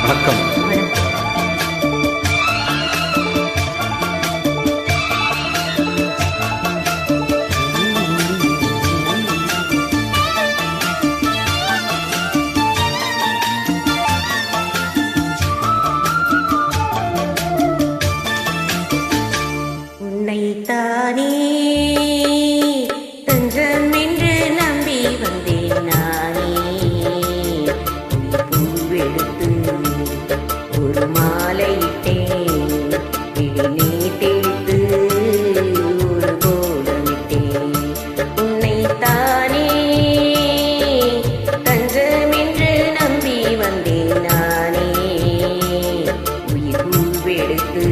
வணக்கம். உன்னைத்தானே தஞ்சம் என்று நம்பி வந்தேன் நானே. பூவெடுத்து ஒரு மாலையிட்டேன், இடி தேய்த்து ஒரு கோலமிட்டேன். உன்னைத்தானே தஞ்சம் என்று நம்பி வந்தேன் நானே. உயிர் பூவெடுத்து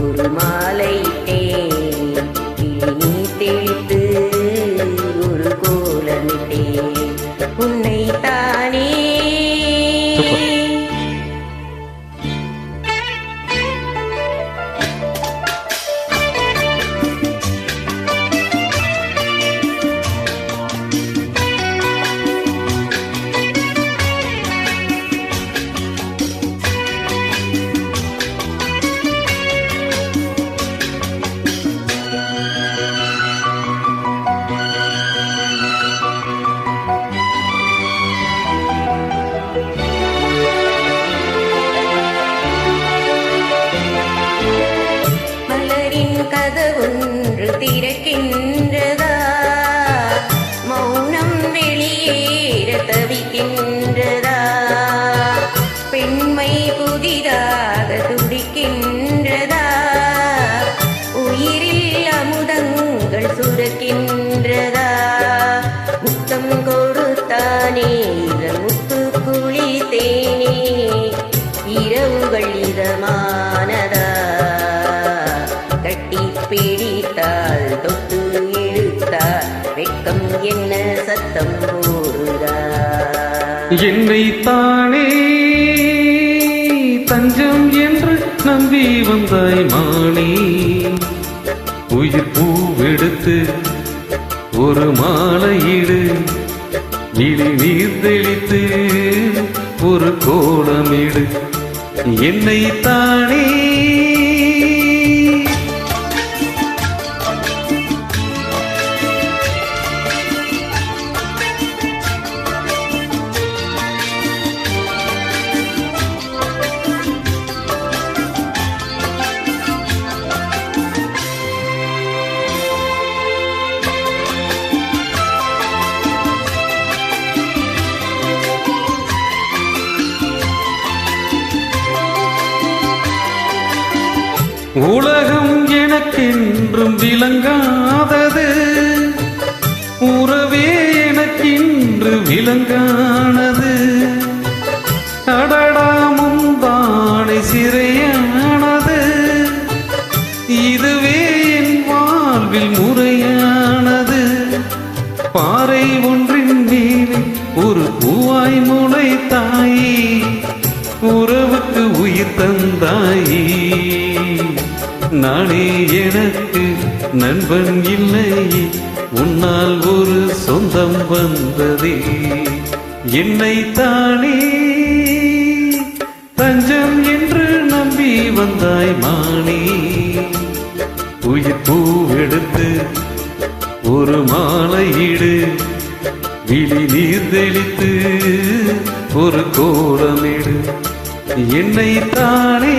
ஒரு மாலையிட்டேன், இனி தேய்த்து ஒரு கோலமிட்டேன். உன்னைத்தானே கதவொன்று திறக்கின்றதா, மௌனம் வெளியேற தவிக்கின்றதா. பெண்மை புதிதாக துடிக்கின்றதா, உயிரில் அமுதங்கள் சுரக்கின்றதா. முத்தம் கொடுத்தானே முத்து குளித்தேனே, இரவுகள் இதமானதா. கட்டி பிடித்தால் தொட்டு இழுத்தால் வெட்கம் என்ன சத்தம் போடுதா. என்னைத்தானே தஞ்சம் என்று நம்பி வந்தாய் மானே. உயிர் பூவெடுத்து ஒரு மாலையிடு, இடி நீர் தெளித்து ஒரு கோலமிடு. என்னைத்தானே உலகம் எனக்கென்றும் விளங்காதது, உறவே எனக்கென்று விளங்கானது. அடடாமும் தானே சிறையானது, இதுவே என் வாழ்வில் முறையானது. பாறை ஒன்றின் மேலே ஒரு பூவாய் முளைத்தாயே, உறவுக்கு உயிர் தந்தாயே. நானே எனக்கு நண்பன் இல்லையே, உன்னால் ஒரு சொந்தம் வந்ததே. என்னைத்தானே தஞ்சம் என்று நம்பி வந்தாய் மானே. உயிர் பூவெடுத்து ஒரு மாலையிடு, விழி நீர் தெளித்து ஒரு கோலமிடு. என்னைத்தானே